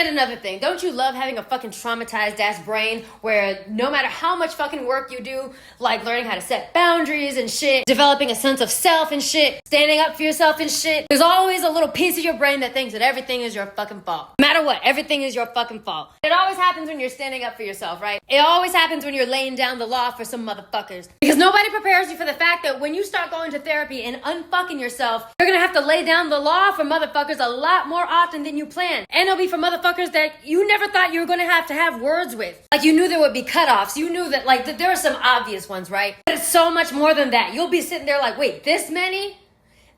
And another thing, don't you love having a fucking traumatized ass brain where no matter how much fucking work you do, like learning how to set boundaries and shit, developing a sense of self and shit, standing up for yourself and shit, there's always a little piece of your brain that thinks that everything is your fucking fault. No matter what, everything is your fucking fault. It always happens when you're standing up for yourself, right? It always happens when you're laying down the law for some motherfuckers. Because nobody prepares you for the fact that when you start going to therapy and unfucking yourself, you're gonna have to lay down the law for motherfuckers a lot more often than you plan. And it'll be for motherfuckers that you never thought you were gonna have words with. Like, you knew there would be cutoffs. You knew that, like, that there are some obvious ones, right? But it's so much more than that. You'll be sitting there like, wait, this many?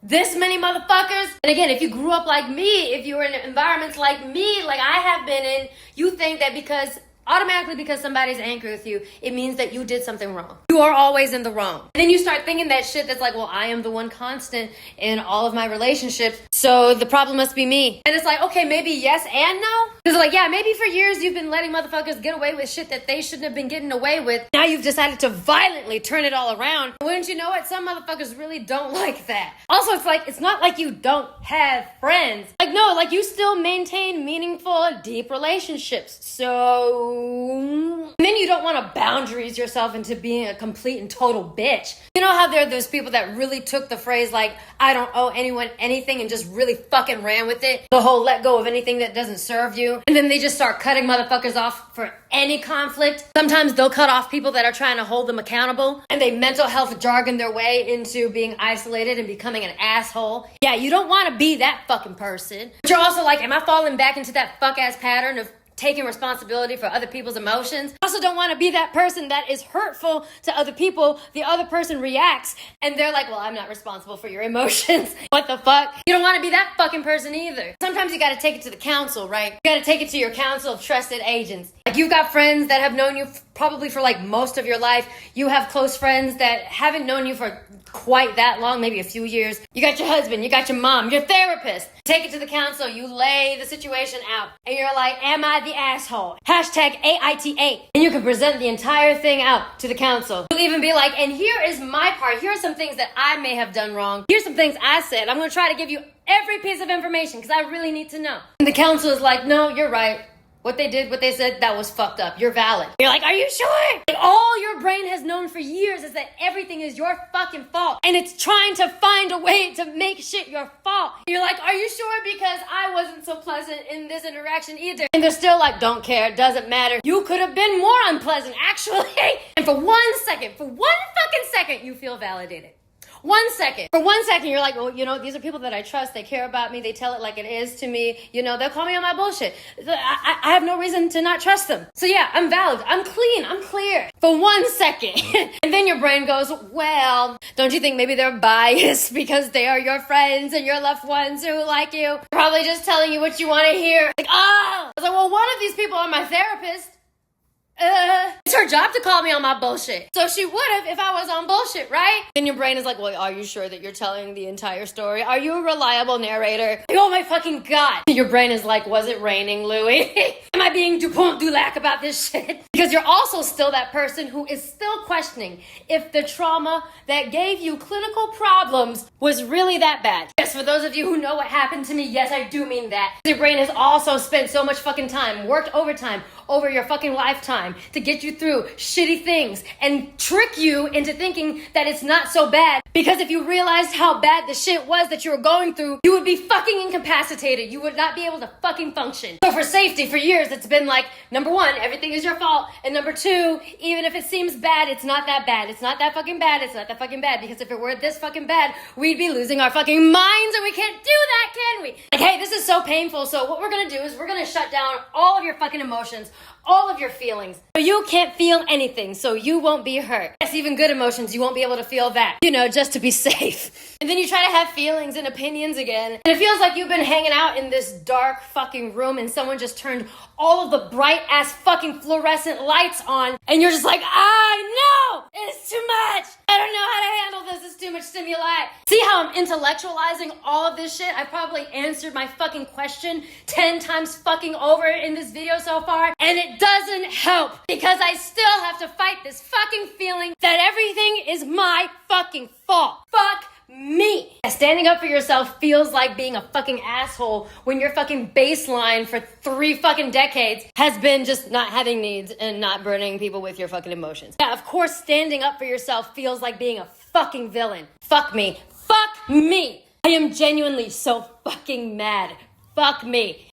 This many motherfuckers? And again, if you grew up like me, if you were in environments like me, like I have been in, you think that automatically because somebody's angry with you, it means that you did something wrong. You are always in the wrong. And then you start thinking that shit that's like, well, I am the one constant in all of my relationships, so the problem must be me. And it's like, okay, maybe yes and no. Because like, yeah, maybe for years you've been letting motherfuckers get away with shit that they shouldn't have been getting away with. Now you've decided to violently turn it all around. Wouldn't you know it? Some motherfuckers really don't like that. Also, it's like, it's not like you don't have friends. Like, no, like you still maintain meaningful, deep relationships. So... And then you don't want to boundaries yourself into being a complete and total bitch. You know how there are those people that really took the phrase like, I don't owe anyone anything, and just really fucking ran with it? The whole let go of anything that doesn't serve you. And then they just start cutting motherfuckers off for any conflict. Sometimes they'll cut off people that are trying to hold them accountable, and they mental health jargon their way into being isolated and becoming an asshole. Yeah, you don't want to be that fucking person. But you're also like, am I falling back into that fuck ass pattern of taking responsibility for other people's emotions? I also don't want to be that person that is hurtful to other people. The other person reacts and they're like, well, I'm not responsible for your emotions. What the fuck? You don't want to be that fucking person either. Sometimes you got to take it to the council, right? You got to take it to your council of trusted agents. Like, you've got friends that have known you probably for like most of your life. You have close friends that haven't known you for quite that long, maybe a few years. You got your husband, you got your mom, your therapist. Take it to the council, you lay the situation out, and you're like, am I the asshole? Hashtag AIT8. And you can present the entire thing out to the council. You'll even be like, and here is my part. Here are some things that I may have done wrong. Here's some things I said. I'm going to try to give you every piece of information because I really need to know. And the council is like, no, you're right. What they did, what they said, that was fucked up. You're valid. You're like, are you sure? Like, all your brain has known for years is that everything is your fucking fault. And it's trying to find a way to make shit your fault. You're like, are you sure? Because I wasn't so pleasant in this interaction either. And they're still like, don't care, it doesn't matter. You could have been more unpleasant, actually. And for one fucking second, you feel validated. 1 second. For 1 second, you're like, well, you know, these are people that I trust. They care about me. They tell it like it is to me. You know, they'll call me on my bullshit. I have no reason to not trust them. So yeah, I'm valid. I'm clean. I'm clear. For 1 second. And then your brain goes, well, don't you think maybe they're biased because they are your friends and your loved ones who like you? Probably just telling you what you want to hear. Like, oh! I was like, well, one of these people are my therapist. It's her job to call me on my bullshit. So she would have if I was on bullshit, right? And your brain is like, well, are you sure that you're telling the entire story? Are you a reliable narrator? Like, oh my fucking God. Your brain is like, was it raining, Louis? Am I being Dupont du Lac about this shit? Because you're also still that person who is still questioning if the trauma that gave you clinical problems was really that bad. Yes, for those of you who know what happened to me, yes, I do mean that. Your brain has also spent so much fucking time, worked overtime over your fucking lifetime to get you through shitty things and trick you into thinking that it's not so bad. Because if you realized how bad the shit was that you were going through, you would be fucking incapacitated. You would not be able to fucking function. So for safety, for years, it's been like, number one, everything is your fault. And number two, even if it seems bad, it's not that bad. It's not that fucking bad. It's not that fucking bad. Because if it were this fucking bad, we'd be losing our fucking minds, and we can't do that, can we? Like, hey, this is so painful. So what we're gonna do is we're gonna shut down all of your fucking emotions, all of your feelings. So you can't feel anything, so you won't be hurt. Yes, even good emotions, you won't be able to feel that, you know, just to be safe. And then you try to have feelings and opinions again, and it feels like you've been hanging out in this dark fucking room and someone just turned all of the bright ass fucking fluorescent lights on, and you're just like, no, it's too much. I don't know how to handle this. It's too much stimuli. See how I'm intellectualizing all of this shit? I probably answered my fucking question 10 times fucking over in this video so far, and it doesn't help because I still have to fight this fucking feeling that everything is my fucking fault. Fuck me. Standing up for yourself feels like being a fucking asshole when your fucking baseline for 3 fucking decades has been just not having needs and not burdening people with your fucking emotions. Yeah, of course, standing up for yourself feels like being a fucking villain. Fuck me. Fuck me. I am genuinely so fucking mad. Fuck me.